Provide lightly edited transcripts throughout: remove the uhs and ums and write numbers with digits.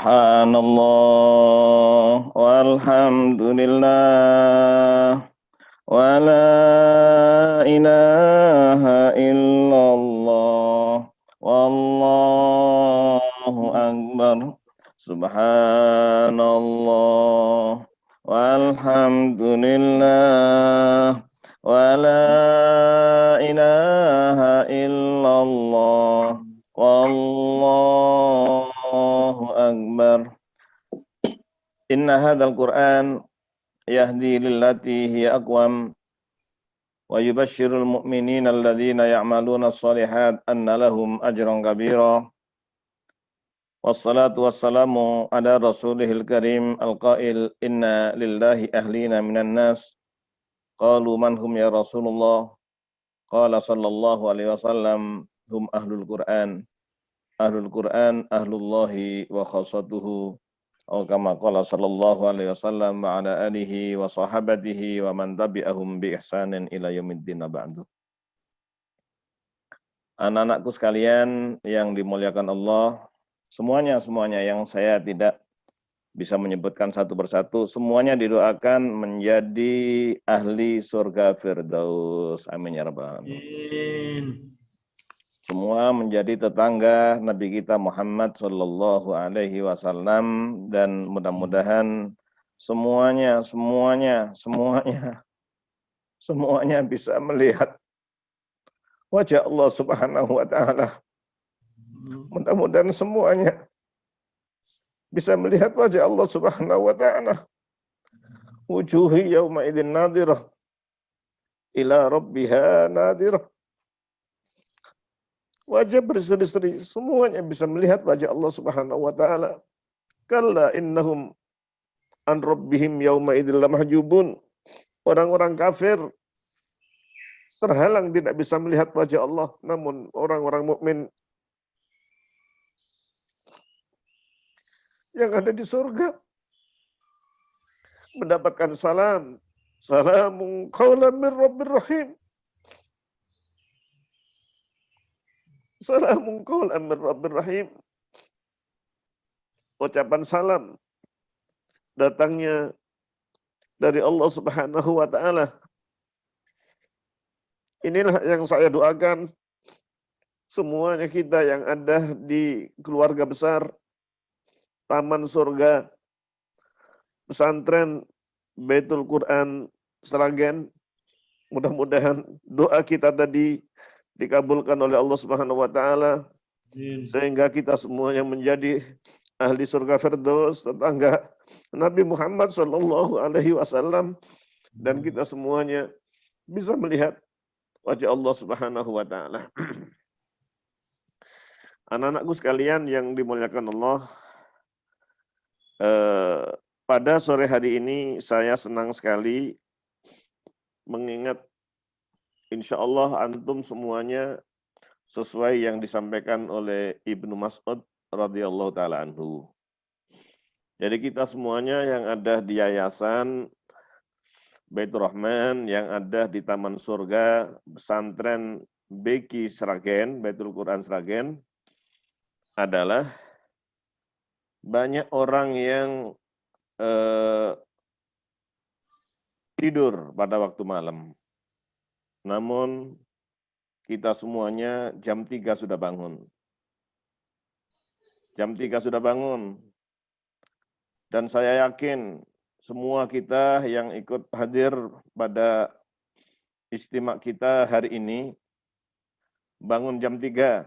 Subhanallah walhamdulillah wa la ilaha illallah wallahu akbar. Subhanallah walhamdulillah wa la ilaha illallah wallahu akbar. Inna hadzal Qur'an yahdi lillati hiya aqwam wa yubashshirul mu'minina alladhina ya'maluna as-shalihat anna lahum ajran kabira. Wassalatu wassalamu ala rasulihil karim al-qail inna lillahi ahlina minan nas qalu man hum ya Rasulullah qala sallallahu alaihi wasallam hum ahlul Qur'an ahlullahi wa khassatuhu. Oh kama qala sallallahu alaihi wasallam wa ala alihi wa sahabatihi wa man tabi'ahum bi ihsanin ila yaumiddin ba'du. Anak-anakku sekalian yang dimuliakan Allah, semuanya yang saya tidak bisa menyebutkan satu persatu, semuanya didoakan menjadi ahli surga Firdaus. Amin ya rabbal alamin. Semua menjadi tetangga Nabi kita Muhammad sallallahu alaihi wasallam, dan mudah-mudahan semuanya bisa melihat wajah Allah Subhanahu wa taala. Mudah-mudahan semuanya bisa melihat wajah Allah Subhanahu wa taala. Wujuhi yauma idzin nadhirah ila rabbiha nadhirah. Wajah berseri-seri, semuanya bisa melihat wajah Allah Subhanahu wa taala. Kalla innahum an rabbihim yauma idzil lamahjubun. Orang-orang kafir terhalang tidak bisa melihat wajah Allah, namun orang-orang mukmin yang ada di surga mendapatkan salam. Salamun qaulan min rabbir rahim. Salamun qaulan min rabbir rahim. Ucapan salam datangnya dari Allah Subhanahu wa taala. Inilah yang saya doakan semuanya kita yang ada di keluarga besar Taman Surga Pesantren Baitul Quran Sragen. Mudah-mudahan doa kita tadi dikabulkan oleh Allah Subhanahu wa taala sehingga kita semuanya menjadi ahli surga Firdaus, tetangga Nabi Muhammad sallallahu alaihi wasallam, dan kita semuanya bisa melihat wajah Allah Subhanahu wa taala. Anak-anakku sekalian yang dimuliakan Allah, pada sore hari ini saya senang sekali mengingat insya Allah antum semuanya sesuai yang disampaikan oleh Ibnu Mas'ud radhiyallahu taala anhu. Jadi kita semuanya yang ada di Yayasan Baitur Rahman, yang ada di Taman Surga Pesantren BQ Sragen, Baitul Quran Sragen, adalah banyak orang yang tidur pada waktu malam. Namun kita semuanya jam 3 sudah bangun. Jam 3 sudah bangun. Dan saya yakin semua kita yang ikut hadir pada istimak kita hari ini bangun jam 3.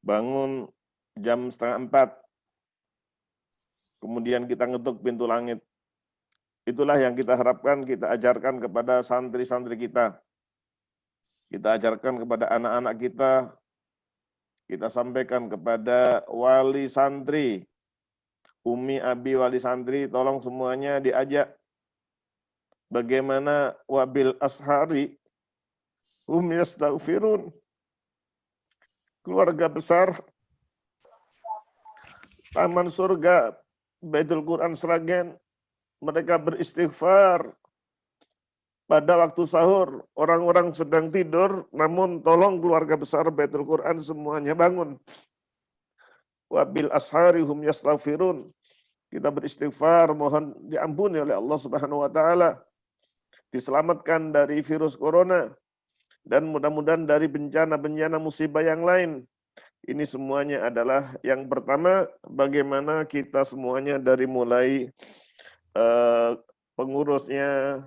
Bangun jam setengah 4. Kemudian kita ngetuk pintu langit. Itulah yang kita harapkan kita ajarkan kepada santri-santri kita. Kita ajarkan kepada anak-anak kita. Kita sampaikan kepada wali santri, umi, abi, wali santri, tolong semuanya diajak bagaimana wabil ashari hum yastaghfirun. Keluarga besar Taman Surga Baitul Quran Sragen, mereka beristighfar pada waktu sahur. Orang-orang sedang tidur, namun tolong keluarga besar Baitul Quran semuanya bangun. wa bil asharihum yastaghfirun. Kita beristighfar, mohon diampuni oleh Allah Subhanahu wa taala, diselamatkan dari virus corona dan mudah-mudahan dari bencana-bencana musibah yang lain. Ini semuanya adalah yang pertama, bagaimana kita semuanya dari mulai pengurusnya,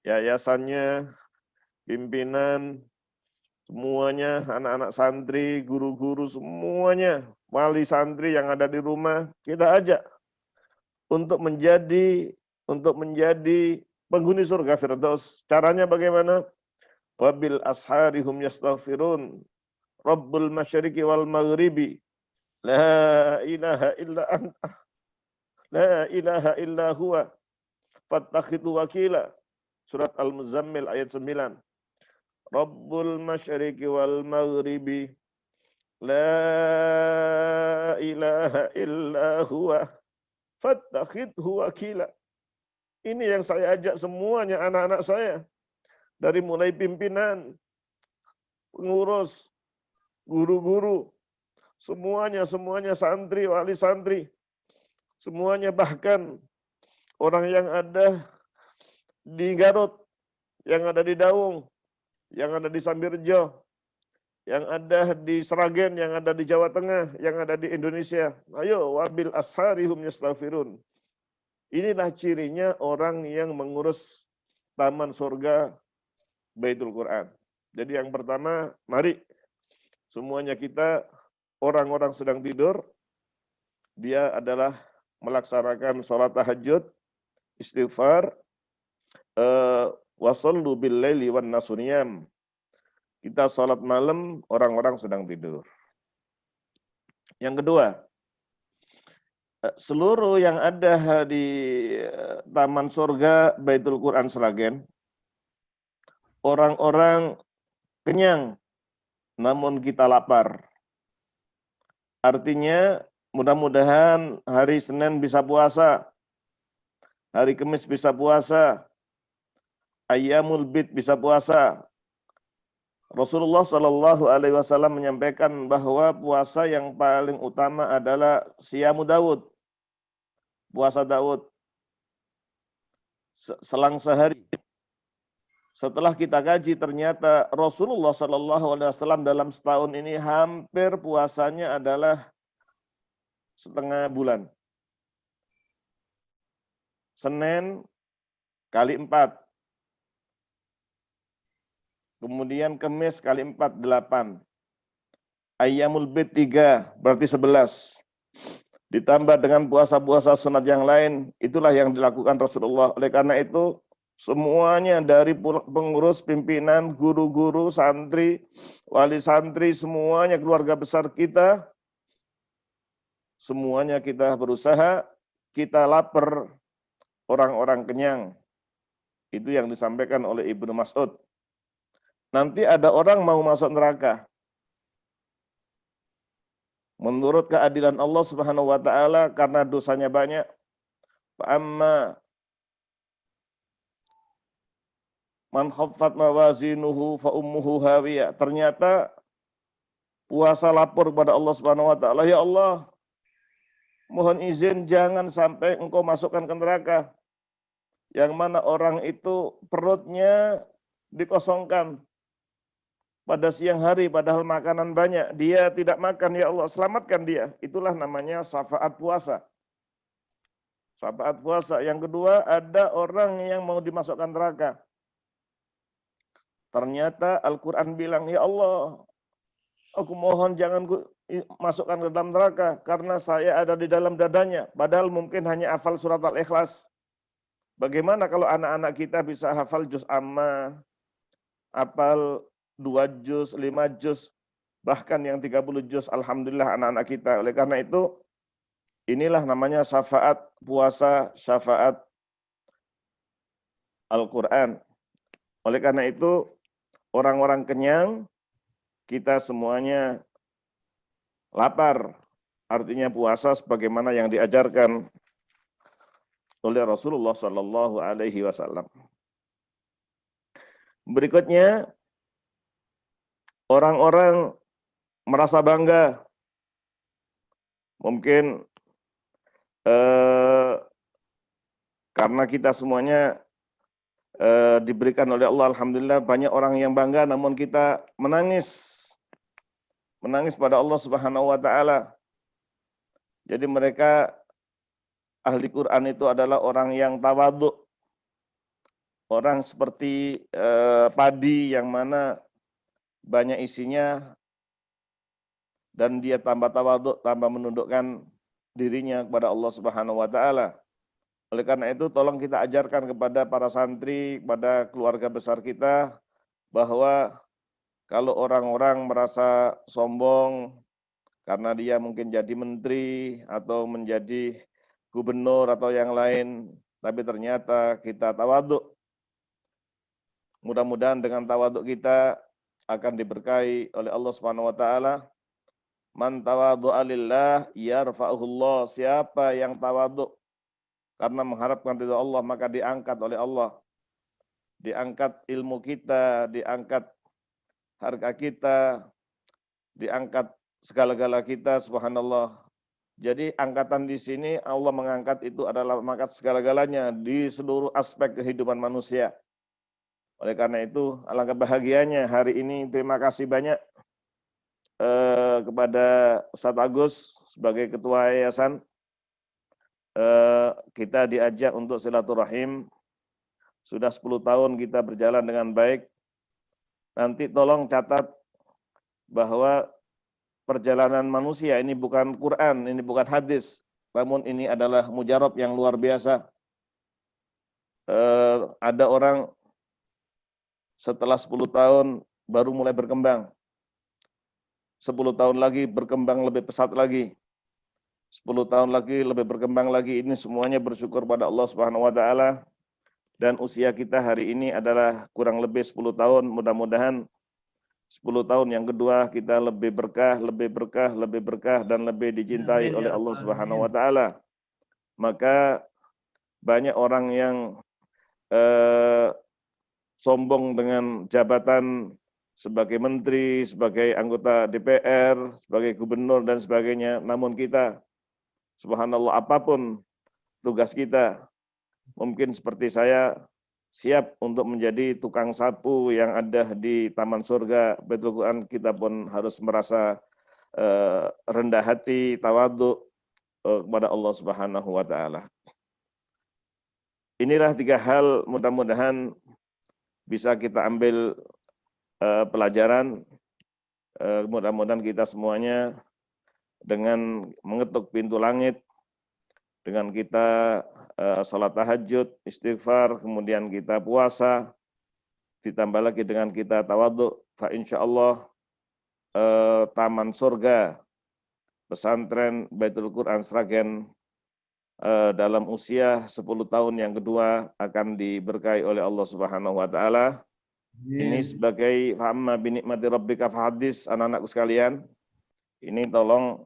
yayasannya, pimpinan, semuanya, anak-anak santri, guru-guru, semuanya, wali santri yang ada di rumah, kita ajak untuk menjadi penghuni surga Firdaus. Caranya bagaimana? Wabil asharihum yastaghfirun. Rabbul masyriqi wal maghribi. La ilaha illa anta. La ilaha illa huwa. Fattakhidhu wakila. Surat Al-Muzammil ayat 9. Rabbul masyriqi wal maghribi. La ilaha illa huwa. Fattakhidhu wakila. Ini yang saya ajak semuanya anak-anak saya. Dari mulai pimpinan, pengurus, guru-guru, semuanya santri, wali santri, semuanya, bahkan orang yang ada di Garut, yang ada di Daung, yang ada di Sambirjo, yang ada di Sragen, yang ada di Jawa Tengah, yang ada di Indonesia. Ayo, wabil asharihum yastaghfirun. Inilah cirinya orang yang mengurus taman surga Baitul Quran. Jadi yang pertama, mari semuanya kita, orang-orang sedang tidur, dia adalah melaksanakan sholat tahajud, istighfar, wasallu bil laili wan nasuniyam. Kita sholat malam, orang-orang sedang tidur. Yang kedua, seluruh yang ada di Taman Surga Baitul Quran Sragen, orang-orang kenyang, namun kita lapar. Artinya mudah-mudahan hari Senin bisa puasa, hari Kamis bisa puasa, Ayyamul Bid bisa puasa. Rasulullah Shallallahu Alaihi Wasallam menyampaikan bahwa puasa yang paling utama adalah Siyamu Daud, puasa Daud, selang sehari. Setelah kita kaji, ternyata Rasulullah Shallallahu Alaihi Wasallam dalam setahun ini hampir puasanya adalah setengah bulan. Senin kali 4. Kemudian Kamis kali 4, 8. Ayyamul Bid 3, berarti 11. Ditambah dengan puasa-puasa sunat yang lain, itulah yang dilakukan Rasulullah. Oleh karena itu, semuanya dari pengurus, pimpinan, guru-guru, santri, wali santri, semuanya keluarga besar kita, semuanya kita berusaha, kita lapar, orang-orang kenyang. Itu yang disampaikan oleh Ibnu Mas'ud. Nanti ada orang mau masuk neraka. Menurut keadilan Allah Subhanahu wa taala, karena dosanya banyak, amma man khaffat mawazinuhu fa ummuhu hawiyah. Ternyata puasa lapor kepada Allah Subhanahu wa taala, ya Allah, mohon izin jangan sampai engkau masukkan ke neraka. Yang mana orang itu perutnya dikosongkan pada siang hari, padahal makanan banyak. Dia tidak makan, ya Allah, selamatkan dia. Itulah namanya syafaat puasa. Syafaat puasa. Yang kedua, ada orang yang mau dimasukkan neraka. Ternyata Al-Quran bilang, ya Allah, aku mohon jangan masukkan ke dalam neraka, karena saya ada di dalam dadanya. Padahal mungkin hanya hafal surat Al-Ikhlas. Bagaimana kalau anak-anak kita bisa hafal juz amma, hafal 2 juz, 5 juz, bahkan yang 30 juz, alhamdulillah anak-anak kita. Oleh karena itu, inilah namanya syafaat puasa, syafaat Al-Quran. Oleh karena itu, orang-orang kenyang, kita semuanya lapar. Artinya puasa sebagaimana yang diajarkan oleh Rasulullah Shallallahu Alaihi Wasallam. Berikutnya, orang-orang merasa bangga Mungkin karena kita semuanya diberikan oleh Allah, alhamdulillah banyak orang yang bangga, namun kita menangis pada Allah Subhanahu wa taala. Jadi mereka ahli Quran itu adalah orang yang tawadhu. Orang seperti padi yang mana banyak isinya dan dia tambah tawadhu, tambah menundukkan dirinya kepada Allah Subhanahu wa taala. Oleh karena itu tolong kita ajarkan kepada para santri, kepada keluarga besar kita bahwa kalau orang-orang merasa sombong karena dia mungkin jadi menteri atau menjadi gubernur atau yang lain, tapi ternyata kita tawadhu. Mudah-mudahan dengan tawadhu kita akan diberkahi oleh Allah Subhanahu wa taala. Man tawadhu'a lillah yarfa'uhullah. Siapa yang tawadhu karena mengharapkan ridha Allah, maka diangkat oleh Allah. Diangkat ilmu kita, diangkat harga kita, diangkat segala-gala kita, subhanallah. Jadi angkatan di sini Allah mengangkat itu adalah mengangkat segala-galanya di seluruh aspek kehidupan manusia. Oleh karena itu, alangkah bahagianya hari ini, terima kasih banyak kepada Ustadz Agus sebagai Ketua Yayasan. Kita diajak untuk silaturahim. Sudah 10 tahun kita berjalan dengan baik. Nanti tolong catat bahwa perjalanan manusia ini bukan Quran, ini bukan hadis, namun ini adalah mujarab yang luar biasa. Ada orang setelah 10 tahun baru mulai berkembang. 10 tahun lagi berkembang lebih pesat lagi. 10 tahun lagi lebih berkembang lagi. Ini semuanya bersyukur pada Allah Subhanahu wa taala. Dan usia kita hari ini adalah kurang lebih 10 tahun. Mudah-mudahan 10 tahun yang kedua kita lebih berkah, lebih berkah, lebih berkah dan lebih dicintai oleh Allah Subhanahu wa taala. Maka banyak orang yang sombong dengan jabatan sebagai menteri, sebagai anggota DPR, sebagai gubernur dan sebagainya. Namun kita, subhanallah, apapun tugas kita, mungkin seperti saya siap untuk menjadi tukang sapu yang ada di Taman Surga Baitul Quran, kita pun harus merasa rendah hati, tawadhu kepada Allah Subhanahu wa taala. Inilah 3 hal mudah-mudahan bisa kita ambil pelajaran. Mudah-mudahan kita semuanya dengan mengetuk pintu langit, dengan kita salat tahajud, istighfar, kemudian kita puasa, ditambah lagi dengan kita tawadhu, fa insyaallah taman surga pesantren Baitul Quran Sragen dalam usia 10 tahun yang kedua akan diberkahi oleh Allah Subhanahu wa taala. Ini sebagai fa'amma binikmati rabbika fahadis, anak-anakku sekalian. Ini tolong,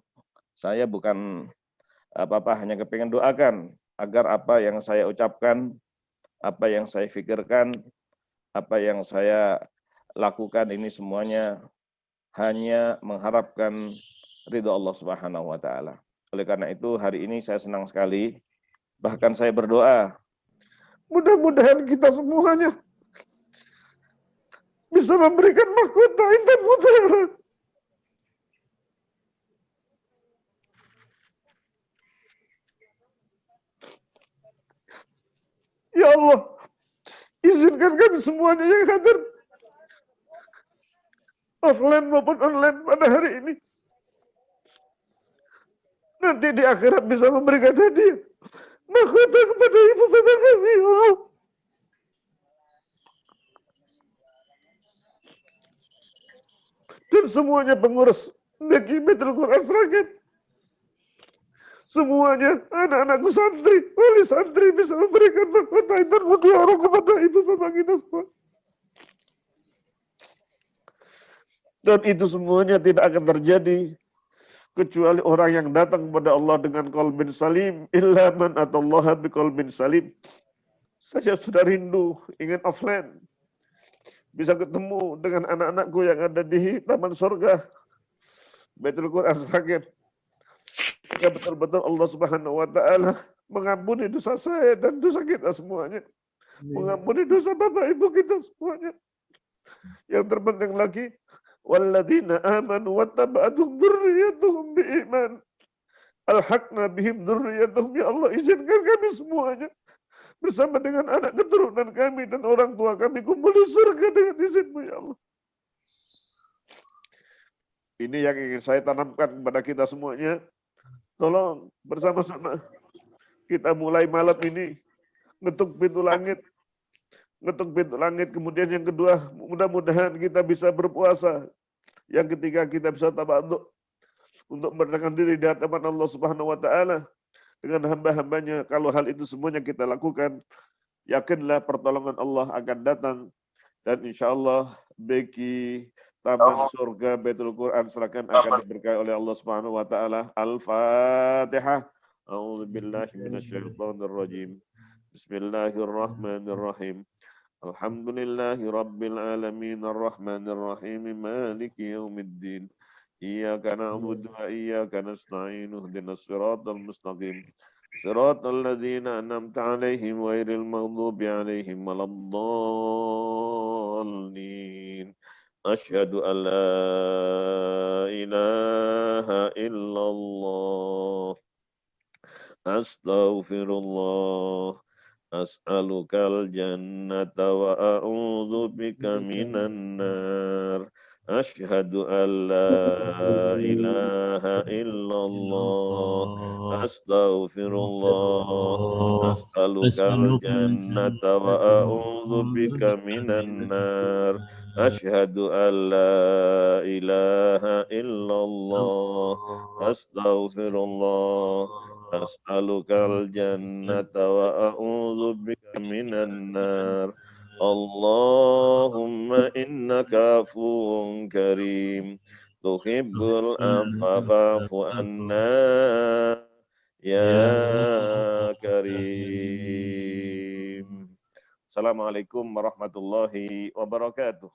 saya bukan apa-apa, hanya kepingin doakan agar apa yang saya ucapkan, apa yang saya pikirkan, apa yang saya lakukan ini semuanya hanya mengharapkan ridha Allah Subhanahu wa taala. Oleh karena itu hari ini saya senang sekali, bahkan saya berdoa, mudah-mudahan kita semuanya bisa memberikan mahkota intan mutiara. Ya Allah, izinkan kami semuanya yang hadir offline maupun online pada hari ini nanti di akhirat bisa memberikan hadiah mahkota kepada ibu bapak kami, ya Allah. Dan semuanya pengurus bagi Baitul Quran Sragen, semuanya anak-anakku santri, wali santri bisa memberikan mahkota intan mutiara kepada ibu bapak kita semua. Dan itu semuanya tidak akan terjadi kecuali orang yang datang kepada Allah dengan qalbin salim, illa man atallaha biqalbin salim. Saya sudah rindu, ingin offline, bisa ketemu dengan anak-anakku yang ada di Taman Surga Baitul Quran Sragen. Jika betul-betul Allah Subhanahu wa taala mengampuni dosa saya dan dosa kita semuanya. Mengampuni dosa Bapak Ibu kita semuanya. Yang terpenting lagi, walladzina amanu wattaba'atuhum dzurriyyatuhum biiman. Alhaqna bihim dzurriyyatuhum, ya Allah izinkan kami semuanya bersama dengan anak keturunan kami dan orang tua kami kumpul di surga dengan izin-Mu ya Allah. Ini yang ingin saya tanamkan kepada kita semuanya. Tolong bersama-sama kita mulai malam ini ngetuk pintu langit. Ngetuk pintu langit. Kemudian yang kedua, mudah-mudahan kita bisa berpuasa. Yang ketiga, kita bisa tawadhu untuk merendahkan diri di hadapan Allah Subhanahu wa taala dengan hamba-hambanya. Kalau hal itu semuanya kita lakukan, yakinlah pertolongan Allah akan datang dan insya Allah bagi taman surga Baitul Quran silakan akan diberkahi oleh Allah Subhanahu wa taala. Al-Fatihah. A'udzubillahi minasyaitonir rajim. Bismillahirrahmanirrahim. Alhamdulillahi rabbil alamin arrahmanir rahim maliki yaumiddin. Iyyaka na'budu wa iyyaka nasta'in ihdinas siratal mustaqim. Siratal ladzina an'amta 'alaihim ghairil maghdubi 'alaihim waladdallin. Asyhadu an la ilaha illallah. Astaghfirullah. As'alukal jannata wa a'udzu bika minan nar. Asyhadu an la ilaha illallah. Astaghfirullah. As'alukal jannata wa a'udzu bika minan nar. Asyhadu an la ilaha illallah. Astaghfirullah. As'alukal jannata wa a'udzu bika minan nar. Allahumma innaka afuwun karim tuhibbul afwa fa'fu anna ya karim. Assalamualaikum warahmatullahi wabarakatuh.